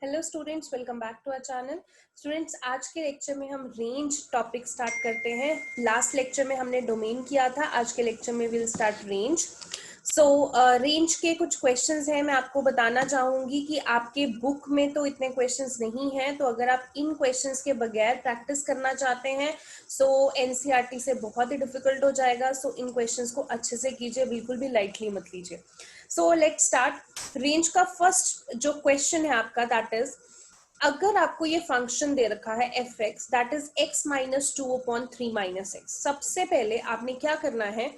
Hello students, welcome back to our channel. Students, आज के lecture में हम रेंज टॉपिक स्टार्ट करते हैं। लास्ट लेक्चर में हमने डोमेन किया था, आज के लेक्चर में will start range. So range के कुछ क्वेश्चंस हैं। मैं आपको बताना चाहूंगी कि आपके बुक में तो इतने क्वेश्चंस नहीं हैं, तो अगर आप इन क्वेश्चंस के बगैर प्रैक्टिस करना चाहते हैं सो एनसीईआरटी से बहुत ही डिफिकल्ट हो जाएगा। सो इन क्वेश्चंस को अच्छे से कीजिए, बिल्कुल भी लाइटली मत लीजिए। So let's start. रेंज का फर्स्ट जो क्वेश्चन है आपका, दैट इज, अगर आपको ये फंक्शन दे रखा है F x, that is x minus two upon three minus x. सबसे पहले आपने क्या करना है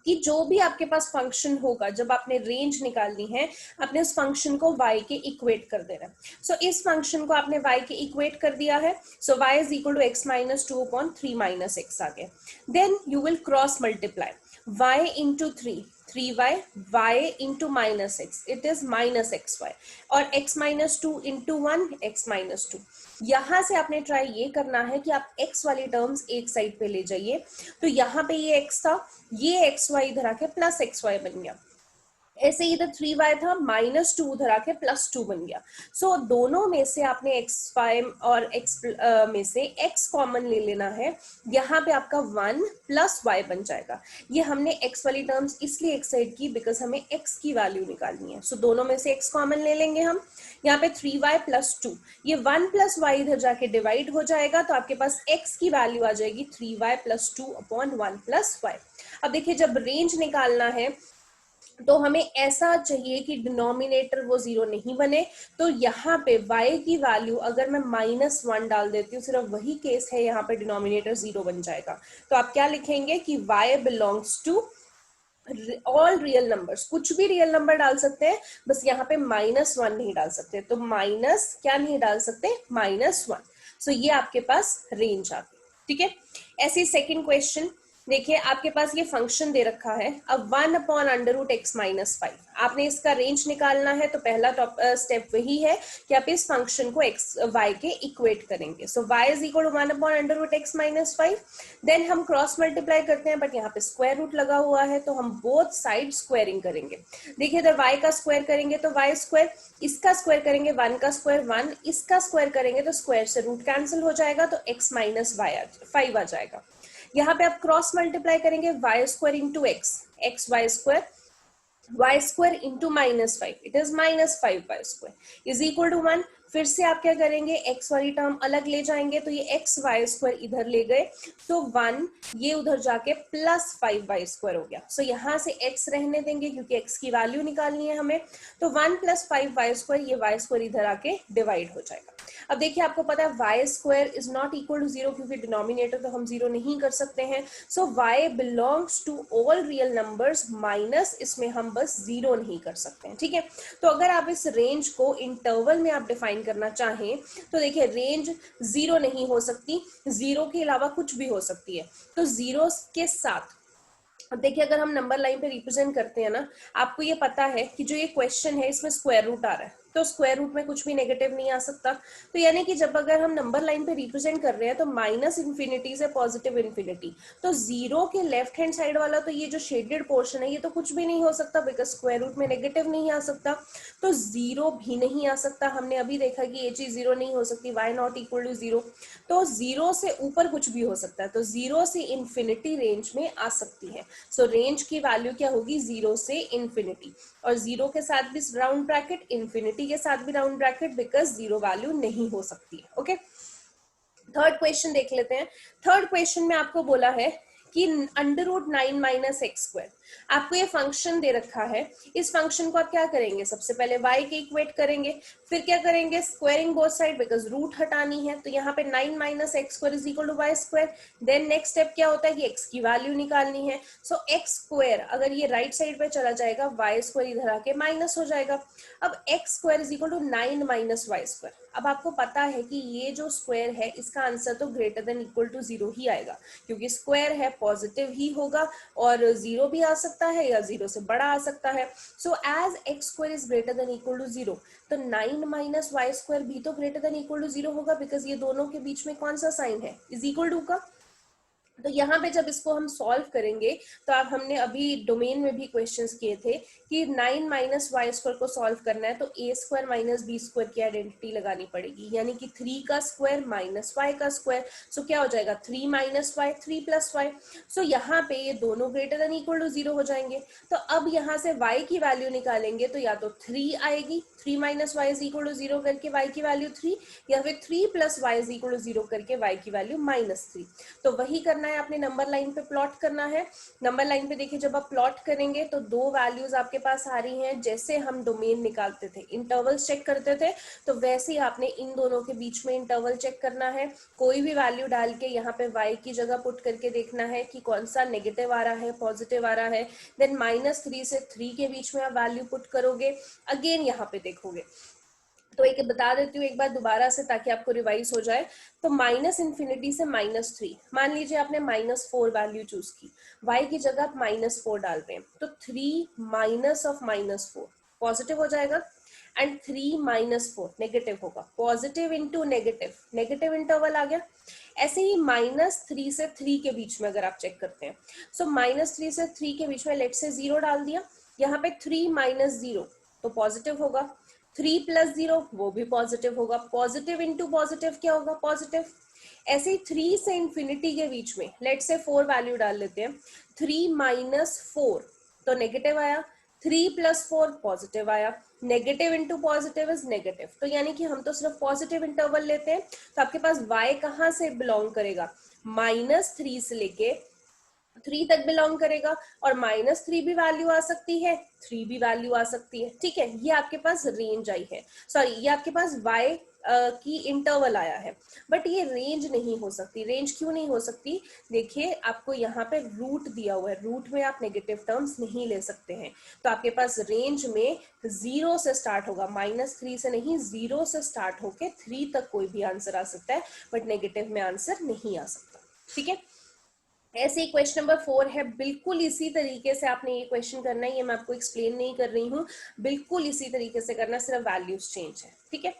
कि जो भी आपके पास फंक्शन होगा, जब आपने रेंज निकालनी है, आपने उस फंक्शन को y के इक्वेट कर देना है। सो इस फंक्शन को आपने y के इक्वेट कर दिया है। So y is equal to x minus two upon three minus x आ गया। Then you will cross multiply y into three, 3y, y into minus x, it is minus x y, और x minus two into one, x minus two. यहां से आपने try ये करना है कि आप x वाली टर्म्स एक साइड पे ले जाइए। तो यहाँ पे ये x था, ये एक्स वाई इधर आके प्लस एक्स वाई बन गया। ऐसे इधर 3y था, माइनस टू उधर आके प्लस टू बन गया। सो दोनों में से आपने एक्स वाई और एक्स में से x कॉमन ले लेना है। यहाँ पे आपका 1 प्लस वाई बन जाएगा। ये हमने x वाली टर्म्स इसलिए एक साइड की बिकॉज हमें x की वैल्यू निकालनी है। सो दोनों में से x कॉमन ले लेंगे हम। यहाँ पे 3y प्लस टू, ये 1 प्लस वाई इधर जाके डिवाइड हो जाएगा, तो आपके पास x की वैल्यू आ जाएगी 3y plus two upon 1 plus y. अब देखिए, जब रेंज निकालना है तो हमें ऐसा चाहिए कि डिनोमिनेटर वो जीरो नहीं बने। तो यहाँ पे y की वैल्यू अगर मैं माइनस वन डाल देती हूँ, सिर्फ वही केस है, यहाँ पे डिनोमिनेटर जीरो बन जाएगा। तो आप क्या लिखेंगे कि y belongs to all real numbers. कुछ भी रियल नंबर डाल सकते हैं, बस यहाँ पे माइनस वन नहीं डाल सकते। तो माइनस क्या नहीं डाल सकते, माइनस वन। सो ये आपके पास रेंज आ गई। ठीक है। ऐसे सेकेंड क्वेश्चन देखिए, आपके पास ये फंक्शन दे रखा है, अब 1 upon under root x minus five. आपने इसका रेंज निकालना है, तो पहला स्टेप वही है कि आप इस फंक्शन को एक्स वाई के इक्वेट करेंगे। So y is equal to 1 upon under root x minus five. Then हम क्रॉस मल्टीप्लाई करते हैं, बट यहाँ पे स्क्वायर रूट लगा हुआ है, तो हम बोथ साइड स्क्वायरिंग करेंगे। देखिए, इधर y का स्क्वायर करेंगे तो y स्क्वायर, इसका स्क्वायर करेंगे 1 का स्क्वायर 1, इसका स्क्वायर करेंगे तो स्क्वायर से रूट कैंसिल हो जाएगा, तो x माइनस वाई फाइव आ जाएगा। यहाँ पे आप क्रॉस मल्टीप्लाई करेंगे y square into x, x y square, y square into minus five, it is minus five y square is equal to one. फिर से आप क्या करेंगे, x वाली टर्म अलग ले जाएंगे, तो ये एक्स वाई स्क्वायर इधर ले गए, तो वन, ये उधर जाके प्लस फाइव वाई स्क्वायर हो गया। सो यहाँ से x रहने देंगे क्योंकि x की वैल्यू निकालनी है हमें। तो one plus five y square, ये वाई स्क्वायर इधर आके डिवाइड हो जाएगा। अब देखिए, आपको पता है y square is not equal to zero, क्योंकि डिनोमिनेटर तो हम जीरो नहीं कर सकते हैं। So y belongs to all real numbers, minus इसमें हम बस जीरो नहीं कर सकते हैं। ठीक है। तो अगर आप इस रेंज को इंटरवल में आप डिफाइन करना चाहें, तो देखिए रेंज जीरो नहीं हो सकती, जीरो के अलावा कुछ भी हो सकती है। तो जीरो के साथ, अब देखिए, अगर हम नंबर लाइन पे रिप्रेजेंट करते हैं ना, आपको ये पता है कि जो ये क्वेश्चन है इसमें स्क्वायर रूट आ रहा है, तो स्क्वायर रूट में कुछ भी नेगेटिव नहीं आ सकता। तो यानी कि जब अगर हम नंबर लाइन पे रिप्रेजेंट कर रहे हैं, तो माइनस इन्फिनिटी से पॉजिटिव इन्फिनिटी, तो जीरो के लेफ्ट हैंड साइड वाला, तो ये जो शेडेड पोर्शन है, ये तो कुछ भी नहीं हो सकता, बिकॉज स्क्वायर रूट में नेगेटिव नहीं आ सकता, तो जीरो भी नहीं आ सकता। हमने अभी देखा कि ये चीज जीरो नहीं हो सकती, y not equal to zero. तो जीरो से ऊपर कुछ भी हो सकता है, तो जीरो से इन्फिनिटी रेंज में आ सकती है। सो रेंज की वैल्यू क्या होगी, जीरो से इन्फिनिटी, और जीरो के साथ भी राउंड ब्रैकेट, इन्फिनिटी के साथ भी round bracket, because zero value नहीं हो सकती है। ओके। थर्ड क्वेश्चन देख लेते हैं। थर्ड क्वेश्चन में आपको बोला है कि under root nine minus x square, आपको ये फंक्शन दे रखा है। इस फंक्शन को आप क्या करेंगे, सबसे पहले y के इक्वेट करेंगे, फिर क्या करेंगे, squaring both side, because root हटानी है। तो यहाँ पे 9 minus x square is equal to y square. Then next step क्या होता है कि x की वैल्यू निकालनी है। सो एक्स स्क्वायर अगर ये राइट साइड पे चला जाएगा, वाई स्क्वायर इधर आके माइनस हो जाएगा। अब x square is equal to 9 minus y square. अब आपको पता है कि ये जो स्क्वायर है, इसका आंसर तो greater than equal to zero ही आएगा, क्योंकि स्क्वायर है, पॉजिटिव ही होगा, और जीरो भी आ सकता है या जीरो से बड़ा आ सकता है। So as x square is greater than equal to zero, तो 9 माइनस वाई स्क्वायर भी तो greater than equal to zero होगा, बिकॉज ये दोनों के बीच में कौन सा साइन है, इज इक्वल टू का। तो यहाँ पे जब इसको हम सॉल्व करेंगे तो आप हमने अभी डोमेन में भी क्वेश्चंस किए थे कि 9 माइनस वाई स्क्वायर को सॉल्व करना है तो ए स्क्वायर माइनस बी स्क्वायर की आइडेंटिटी लगानी पड़ेगी, यानी कि 3 का स्क्वायर माइनस वाई का स्क्वायर। सो क्या हो जाएगा 3 माइनस वाई 3 प्लस वाई। सो यहाँ पे ये दोनों ग्रेटर देन इक्वल टू 0 हो जाएंगे। तो अब यहाँ से y की वैल्यू निकालेंगे तो या तो 3 आएगी, 3 minus y is equal to 0 करके y की वैल्यू 3, या फिर 3 plus y is equal to 0 करके y की वैल्यू -3। तो वही करना है, आपने नंबर लाइन पे प्लॉट करना है। नंबर लाइन पे देखिए जब आप प्लॉट करेंगे तो दो वैल्यूज आपके पास आ रही हैं, जैसे हम डोमेन निकालते थे इंटरवल्स चेक करते थे तो वैसे ही आपने इन दोनों के बीच में इंटरवल चेक करना है। कोई भी वैल्यू डाल के यहाँ पे y की जगह पुट करके देखना है कि कौन सा नेगेटिव आ रहा है पॉजिटिव आ रहा है। देन -3 से 3 के बीच में आप वैल्यू पुट करोगे, अगेन यहाँ पे देखोगे। तो एक बता देती हूँ एक बार दोबारा से ताकि आपको रिवाइज हो जाए। तो -∞ से -3, मान लीजिए आपने -4 वैल्यू चूज की, y की जगह आप -4 डाल रहे हैं तो 3 माइनस ऑफ -4 पॉजिटिव हो जाएगा, एंड 3 -4 नेगेटिव होगा। Positive into negative, negative interval आ गया। ऐसे ही -3 से 3 के बीच में अगर आप चेक करते हैं, सो -3 से 3 के बीच में लेट से 0 डाल दिया, यहाँ पे 3 माइनस 0 तो पॉजिटिव होगा, 3 प्लस 0 वो भी पॉजिटिव होगा। पॉजिटिव इंटू पॉजिटिव क्या होगा पॉजिटिव। ऐसे ही 3 से इंफिनिटी के बीच में लेट से 4 वैल्यू डाल लेते हैं, 3 माइनस 4 तो नेगेटिव आया, 3 प्लस 4 पॉजिटिव आया। Negative into positive is negative, तो यानी कि हम तो सिर्फ पॉजिटिव इंटरवल लेते हैं। तो आपके पास y कहाँ से बिलोंग करेगा, -3 से लेके 3 तक बिलोंग करेगा, और -3 भी वैल्यू आ सकती है, 3 भी वैल्यू आ सकती है। ठीक है, ये आपके पास रेंज आई है, सॉरी ये आपके पास y की इंटरवल आया है, बट ये रेंज नहीं हो सकती। रेंज क्यों नहीं हो सकती, देखिए आपको यहाँ पे रूट दिया हुआ है, रूट में आप नेगेटिव टर्म्स नहीं ले सकते हैं। तो आपके पास रेंज में 0 से स्टार्ट होगा, -3 से नहीं 0 से स्टार्ट होके 3 तक कोई भी आंसर आ सकता है, बट नेगेटिव में आंसर नहीं आ सकता। ठीक है, ऐसे ही क्वेश्चन नंबर 4 है, बिल्कुल इसी तरीके से आपने ये क्वेश्चन करना है, ये मैं आपको एक्सप्लेन नहीं कर रही हूँ, बिल्कुल इसी तरीके से करना, सिर्फ वैल्यूज चेंज है। ठीक है,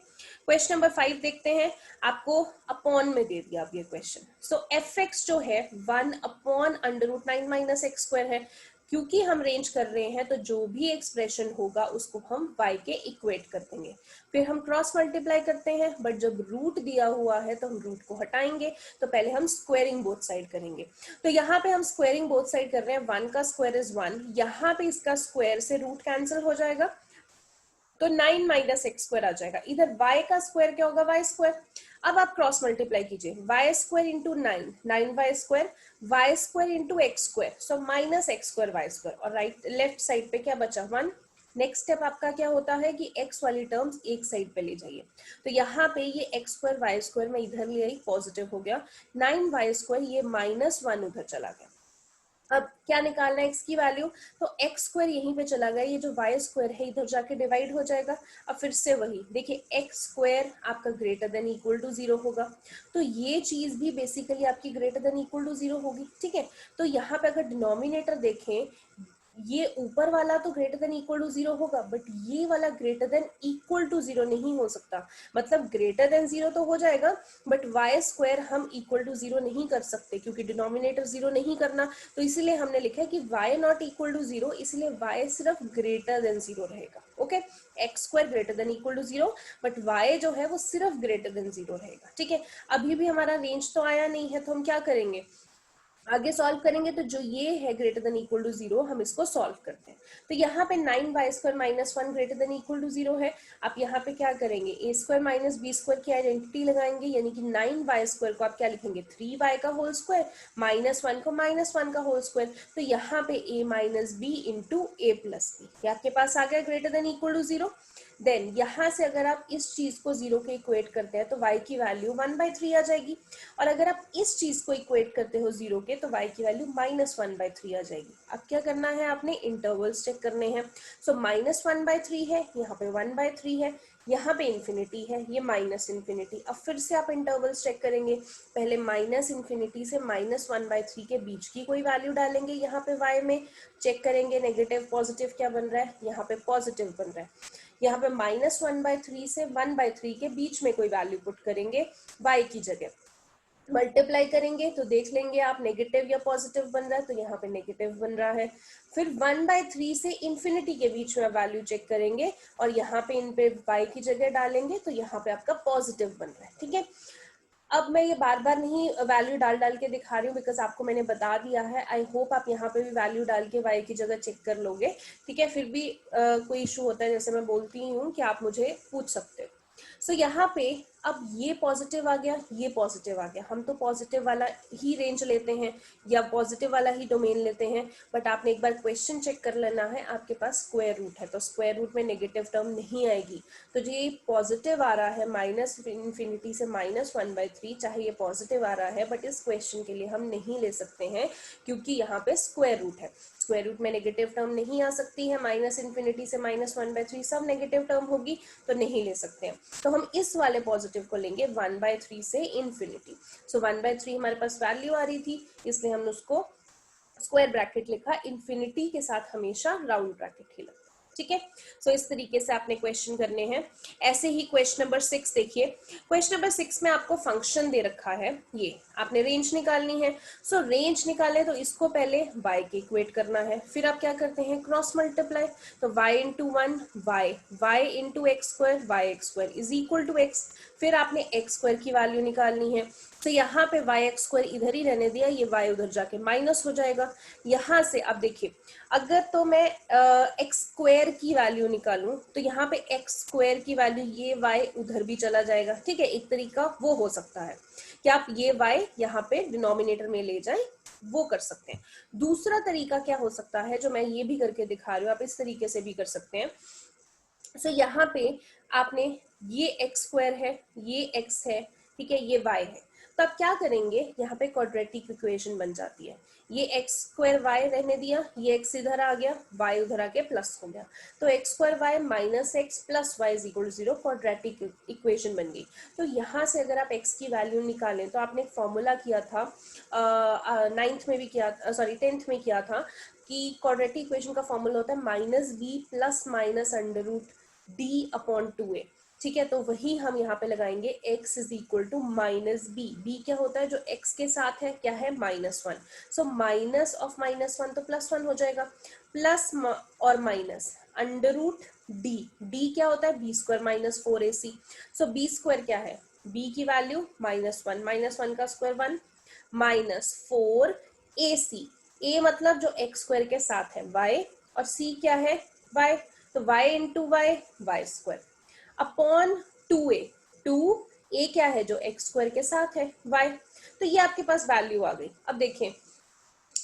क्वेश्चन नंबर 5 देखते हैं, आपको अपॉन में दे दिया अब ये क्वेश्चन। सो एफ एक्स जो है 1/√9 माइनस एक्स स्क्वायर है। क्योंकि हम रेंज कर रहे हैं तो जो भी एक्सप्रेशन होगा उसको हम y के इक्वेट कर देंगे, फिर हम क्रॉस मल्टीप्लाई करते हैं, बट जब रूट दिया हुआ है तो हम रूट को हटाएंगे। तो पहले हम स्क्वेयरिंग बोथ साइड करेंगे। तो यहाँ पे हम स्क्वेयरिंग बोथ साइड कर रहे हैं, 1 का स्क्वायर इज 1, यहाँ पे इसका स्क्वायर से रूट कैंसिल हो जाएगा तो 9 माइनस एक्स स्क्वायर आ जाएगा। इधर y का स्क्वायर क्या होगा y स्क्वायर। अब आप क्रॉस मल्टीप्लाई कीजिए, y square into 9 square, y square into x square, so minus x square y square, और राइट लेफ्ट साइड पे क्या बचा 1। नेक्स्ट स्टेप आपका क्या होता है कि x वाली टर्म्स एक साइड पे ले जाइए, तो यहाँ पे ये एक्स स्क्वायर वाई स्क्वायर में इधर ले आई, पॉजिटिव हो गया, 9 स्क्वायर ये -1 उधर चला गया। अब क्या निकालना है x की वैल्यू, तो x स्क्वायर यहीं पे चला गया, ये जो y स्क्वायर है इधर जाके डिवाइड हो जाएगा। अब फिर से वही देखिए, x स्क्वायर आपका ग्रेटर देन इक्वल टू 0 होगा, तो ये चीज भी बेसिकली आपकी ग्रेटर देन इक्वल टू 0 होगी। ठीक है, तो यहाँ पे अगर डिनोमिनेटर देखें, ये ऊपर वाला तो ग्रेटर देन इक्वल टू 0 होगा, बट ये वाला ग्रेटर देन इक्वल टू 0 नहीं हो सकता। मतलब ग्रेटर देन 0 तो हो जाएगा, बट y स्क्वायर हम इक्वल टू 0 नहीं कर सकते क्योंकि डिनोमिनेटर 0 नहीं करना, तो इसीलिए हमने लिखा है कि y नॉट इक्वल टू 0, इसलिए y सिर्फ ग्रेटर देन 0 रहेगा। Okay, x square greater than equal to 0, but y जो है वो सिर्फ ग्रेटर देन 0 रहेगा। ठीक है, अभी भी हमारा रेंज तो आया नहीं है, तो हम क्या करेंगे, आगे सॉल्व करेंगे। तो जो ये है ग्रेटर देन इक्वल टू 0, हम इसको सॉल्व करते हैं। तो यहाँ पे 9 square minus 1 greater than equal to 0 है। आप यहाँ पे क्या करेंगे, a square minus b square की आइडेंटिटी लगाएंगे, यानी कि 9 स्क्वायर को आप क्या लिखेंगे 3 का होल स्क्वायर, -1 को -1 का होल स्क्वायर, तो यहाँ पे a minus b into a plus b, ये आपके पास आ गया greater than equal to 0। Then यहाँ से अगर आप इस चीज को 0 के इक्वेट करते हैं तो y की वैल्यू 1/3 आ जाएगी, और अगर आप इस चीज को इक्वेट करते हो 0 के तो y की वैल्यू -1/3 आ जाएगी। अब क्या करना है, आपने इंटरवल्स चेक करने हैं। सो -1/3 है, यहाँ पे 1/3 है, यहाँ पे इंफिनिटी है, ये -इंफिनिटी। अब फिर से आप इंटरवल्स चेक करेंगे, पहले -इंफिनिटी से -1/3 के बीच की कोई वैल्यू डालेंगे, यहाँ पे y में चेक करेंगे नेगेटिव पॉजिटिव क्या बन रहा है, यहाँ पे पॉजिटिव बन रहा है। यहाँ पे -1/3 से 1/3 के बीच में कोई वैल्यू पुट करेंगे y की जगह। मल्टीप्लाई करेंगे तो देख लेंगे आप नेगेटिव या पॉजिटिव बन रहा है, तो यहाँ पे नेगेटिव बन रहा है। फिर 1/3 से इन्फिनिटी के बीच में वैल्यू चेक करेंगे और यहाँ पे इन पे y की जगह डालेंगे तो यहाँ पे आपका पॉजिटिव बन रहा है। ठीक है, अब मैं ये बार बार नहीं वैल्यू डाल डाल के दिखा रही हूँ, बिकॉज आपको मैंने बता दिया है। आई होप आप यहाँ पे भी वैल्यू डाल के y की जगह चेक कर लोगे। ठीक है, फिर भी कोई इशू होता है जैसे मैं बोलती हूँ कि आप मुझे पूछ सकते हो। सो यहाँ पे अब ये पॉजिटिव आ गया, ये पॉजिटिव आ गया, हम तो पॉजिटिव वाला ही रेंज लेते हैं या पॉजिटिव वाला ही डोमेन लेते हैं, बट आपने एक बार क्वेश्चन चेक कर लेना है। आपके पास स्क्वायर रूट है तो स्क्वायर रूट में नेगेटिव टर्म नहीं आएगी, तो जो ये पॉजिटिव आ रहा है माइनस इन्फिनिटी से -1/3, चाहे ये पॉजिटिव आ रहा है बट इस क्वेश्चन के लिए हम नहीं ले सकते हैं क्योंकि यहाँ पे स्क्वायर रूट है। स्क्वायर रूट में नेगेटिव टर्म नहीं आ सकती है, माइनस इन्फिनिटी से -1/3 सब नेगेटिव टर्म होगी तो नहीं ले सकते हैं। तो हम इस वाले पॉजिटिव को लेंगे 1/3 से इन्फिनिटी। सो 1/3 हमारे पास वैल्यू आ रही थी, इसलिए हमने उसको स्क्वायर ब्रैकेट लिखा, इन्फिनिटी के साथ हमेशा राउंड ब्रैकेट ही लगता है। ठीक है, सो इस तरीके से आपने क्वेश्चन करने हैं। ऐसे ही क्वेश्चन नंबर 6 देखिए। क्वेश्चन नंबर 6 में आपको फंक्शन दे रखा है, ये आपने रेंज निकालनी है। सो रेंज निकाले तो इसको पहले y के इक्वेट करना है, फिर आप क्या करते हैं क्रॉस मल्टीप्लाई, तो y into 1 y into x square y² is equal to x, फिर आपने x² की वैल्यू निकालनी है। तो यहाँ पे y² इधर ही रहने दिया, ये y उधर जाके माइनस हो जाएगा। यहाँ से अब देखिए, अगर तो मैं x² की वैल्यू निकालूं तो यहाँ पे x² की वैल्यू ये y उधर भी चला जाएगा। ठीक है, एक तरीका वो हो सकता है कि आप ये y यहाँ पे डिनोमिनेटर में ले जाएं, वो कर सकते हैं। दूसरा तरीका क्या हो सकता है जो मैं ये भी करके दिखा रही हूँ, आप इस तरीके से भी कर सकते हैं। सो यहाँ पे आपने ये x² है, ये x है, ठीक है, ये y है, तो आप क्या करेंगे, यहाँ पे क्वाड्रेटिक इक्वेशन बन जाती है। ये x² y रहने दिया, ये x इधर आ गया, y उधर आके प्लस हो गया, तो x² y minus x plus y is equal to 0, quadratic equation बन गई। तो यहाँ से अगर आप x की वैल्यू निकालें तो आपने एक फॉर्मूला किया था, 9th में भी किया, सॉरी 10th में किया था, कि क्वाड्रेटिक इक्वेशन का फॉर्मूला होता है -b plus minus under root d/2a। ठीक है, तो वही हम यहाँ पे लगाएंगे, x is equal to -b। b क्या होता है, जो x के साथ है, क्या है, -1। सो माइनस ऑफ -1 तो +1 हो जाएगा, प्लस और माइनस अंडर रूट d क्या होता है, b² माइनस 4ac। सो b² क्या है, b की वैल्यू -1 का स्क्वायर 1 माइनस 4ac। a मतलब जो x² के साथ है y, और c क्या है, y, तो y into y² upon 2a। 2a क्या है, जो x² के साथ है y। तो ये आपके पास वैल्यू आ गई। अब देखें,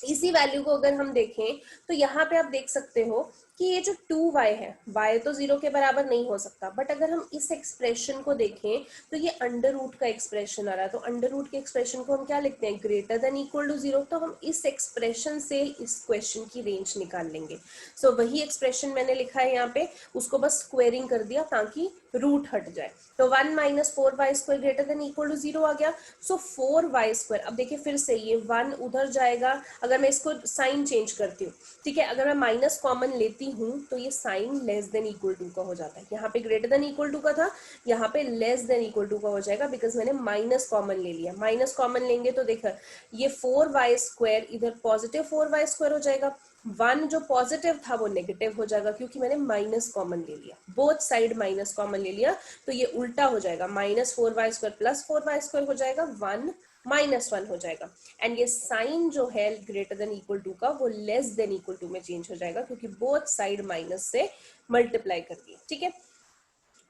इसी वैल्यू को अगर हम देखें तो यहाँ पे आप देख सकते हो कि ये जो 2y है, y तो 0 के बराबर नहीं हो सकता, बट अगर हम इस एक्सप्रेशन को देखें तो ये अंडर रूट का एक्सप्रेशन आ रहा है, तो अंडर रूट के एक्सप्रेशन को हम क्या लिखते हैं, ग्रेटर देन इक्वल टू 0। तो हम इस एक्सप्रेशन से इस क्वेश्चन की रेंज निकाल लेंगे। सो वही एक्सप्रेशन मैंने लिखा है यहाँ पे, उसको बस स्क्वेयरिंग कर दिया ताकि रूट हट जाए। तो 1 minus 4y² greater than equal to 0 आ गया। सो 4y², अब देखिए फिर से ये 1 उधर जाएगा, अगर मैं इसको साइन चेंज करती हूँ, ठीक है, अगर मैं माइनस कॉमन लेती हूँ तो ये sign less than equal to का हो जाता है। यहाँ पे ग्रेटर देन इक्वल टू का था, यहाँ पे लेस देन इक्वल टू का हो जाएगा, बिकॉज मैंने माइनस कॉमन ले लिया। माइनस कॉमन लेंगे तो देखा ये 4y² इधर पॉजिटिव 4y² हो जाएगा, 1 जो पॉजिटिव था वो नेगेटिव हो जाएगा क्योंकि मैंने माइनस कॉमन ले लिया, बोथ साइड माइनस कॉमन ले लिया, तो ये उल्टा हो जाएगा, -4y² प्लस 4y² हो जाएगा, 1 -1 हो जाएगा। एंड ये साइन जो है ग्रेटर देन इक्वल टू का, वो लेस देन इक्वल टू में चेंज हो जाएगा क्योंकि बोथ साइड माइनस से मल्टीप्लाई कर दिए। ठीक है,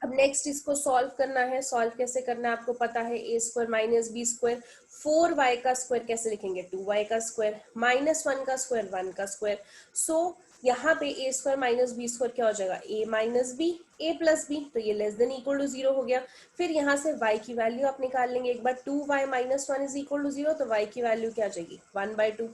अब नेक्स्ट इसको सॉल्व करना है। सॉल्व कैसे करना है आपको पता है, a² माइनस b², 4y का स्क्वायर कैसे लिखेंगे, 2y का स्क्वायर, -1 का स्क्वायर 1 का स्क्वायर। सो यहाँ पे a² माइनस b² क्या हो जाएगा, a minus b, a plus b, तो ये लेस देन इक्वल टू 0 हो गया। फिर यहाँ से y की वैल्यू आप निकाल लेंगे, एक बार 2y minus 1 is equal to 0, तो y की वैल्यू क्या आ जाएगी, 1/2।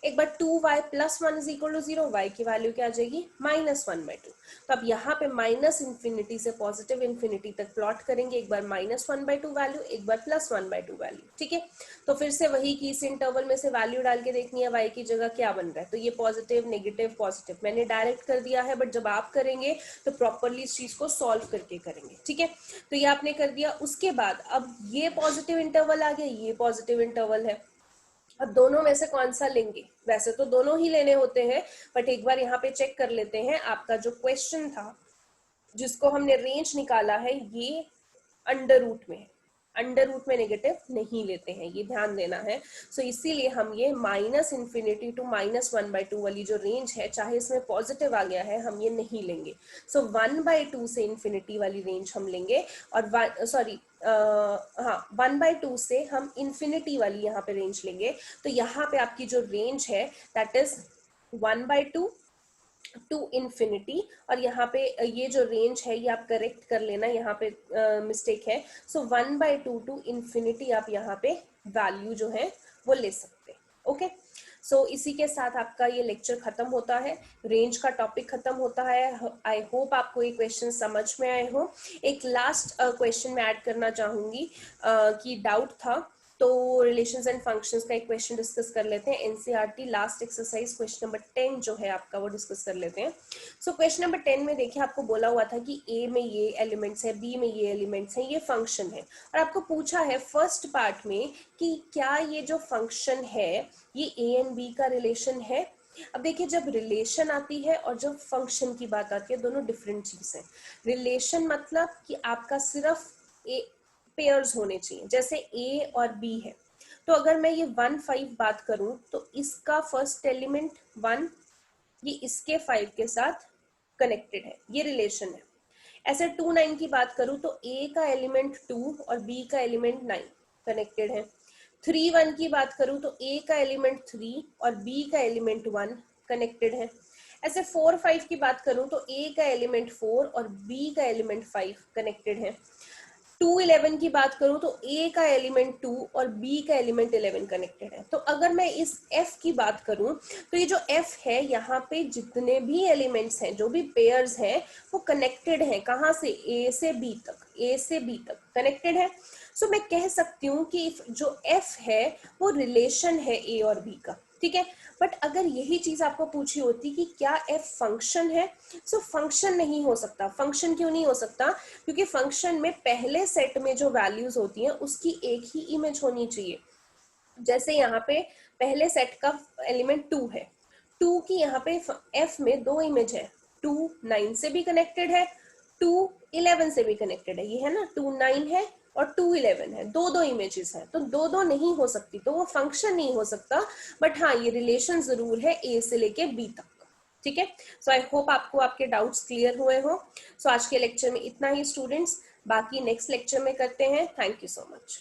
एक बार 2y plus 1 is equal to 0, y की वैल्यू क्या आ जाएगी, -1/2। तो अब यहाँ पे माइनस इन्फिनिटी से पॉजिटिव इन्फिनिटी तक प्लॉट करेंगे, एक बार -1/2 वैल्यू, एक बार +1/2 वैल्यू। ठीक है, तो फिर से वही कि इस इंटरवल में से वैल्यू डाल के देखनी है y की जगह क्या बन रहा है। तो ये पॉजिटिव नेगेटिव पॉजिटिव मैंने डायरेक्ट कर दिया है, बट जब आप करेंगे तो प्रॉपरली इस चीज को सॉल्व करके करेंगे, ठीक है। तो ये आपने कर दिया। उसके बाद अब ये पॉजिटिव इंटरवल आ गया, ये पॉजिटिव इंटरवल है। अब दोनों में से कौन सा लेंगे? वैसे तो दोनों ही लेने होते हैं, बट एक बार यहाँ पे चेक कर लेते हैं। आपका जो क्वेश्चन था जिसको हमने रेंज निकाला है, ये अंडर रूट में है। अंडर रूट में नेगेटिव नहीं लेते हैं, ये ध्यान देना है। सो इसीलिए हम ये -∞ to -1/2 वाली जो रेंज है, चाहे इसमें पॉजिटिव आ गया है, हम ये नहीं लेंगे। सो 1/2 से इन्फिनिटी वाली रेंज हम लेंगे, और 1/2 से हम इन्फिनिटी वाली यहाँ पे रेंज लेंगे। तो यहाँ पे आपकी जो रेंज है दैट इज 1/2 टू इन्फिनिटी, और यहाँ पे ये जो रेंज है ये आप करेक्ट कर लेना, यहाँ पे मिस्टेक है। सो 1/2 टू इन्फिनिटी आप यहाँ पे वैल्यू जो है वो ले सकते हैं। ओके, सो इसी के साथ आपका ये लेक्चर खत्म होता है, रेंज का टॉपिक खत्म होता है। आई होप आपको ये क्वेश्चन समझ में आए हो। एक लास्ट क्वेश्चन मैं ऐड करना चाहूंगी कि डाउट था, तो रिलेशंस एंड फंक्शंस का एक क्वेश्चन डिस्कस कर लेते हैं। NCERT last exercise question number 10 जो है आपका, वो डिस्कस कर लेते हैं। सो क्वेश्चन नंबर 10 में देखिए, आपको बोला हुआ था कि ए में ये एलिमेंट्स है, बी में ये एलिमेंट्स है, ये फंक्शन है, और आपको पूछा है फर्स्ट पार्ट में कि क्या ये जो फंक्शन है ये ए एंड बी का रिलेशन है। अब देखिए, जब रिलेशन आती है और जब फंक्शन की बात आती है, दोनों डिफरेंट चीज है। रिलेशन मतलब कि आपका सिर्फ पेयर्स होने चाहिए, जैसे ए और बी है। तो अगर मैं ये 1 5 बात करूं तो इसका फर्स्ट एलिमेंट 1, ये इसके 5 के साथ कनेक्टेड है, ये रिलेशन है। ऐसे 2 9 की बात करूं तो ए का एलिमेंट 2 और बी का एलिमेंट 9 कनेक्टेड है। 3 1 की बात करूं तो ए का एलिमेंट 3 और बी का एलिमेंट 1 कनेक्टेड है। ऐसे 4 5 की बात करूं तो ए का एलिमेंट 4 और बी का एलिमेंट 5 कनेक्टेड है। 2 11 की बात करूं तो ए का एलिमेंट 2 और बी का एलिमेंट 11 कनेक्टेड है। तो अगर मैं इस एफ की बात करूं तो ये जो एफ है, यहाँ पे जितने भी एलिमेंट्स हैं, जो भी पेयर्स हैं, वो कनेक्टेड हैं। कहाँ से? ए से बी तक, ए से बी तक कनेक्टेड है। सो मैं कह सकती हूँ कि जो एफ है वो रिलेशन है ए और बी का, ठीक है। बट अगर यही चीज आपको पूछी होती कि क्या एफ फंक्शन है, सो फंक्शन नहीं हो सकता। फंक्शन क्यों नहीं हो सकता? क्योंकि फंक्शन में पहले सेट में जो वैल्यूज होती हैं उसकी एक ही इमेज होनी चाहिए। जैसे यहाँ पे पहले सेट का एलिमेंट 2 है, 2 की यहाँ पे एफ में 2 इमेज है। 2 9 से भी कनेक्टेड है, 2 11 से भी कनेक्टेड है, ये है ना, 2 9 है और 2 11 है, दो इमेजेस है। तो दो नहीं हो सकती, तो वो फंक्शन नहीं हो सकता। बट हाँ, ये रिलेशन जरूर है ए से लेके बी तक, ठीक है। सो आई होप आपको आपके डाउट्स क्लियर हुए हो। सो आज के लेक्चर में इतना ही स्टूडेंट्स, बाकी नेक्स्ट लेक्चर में करते हैं। Thank you so much.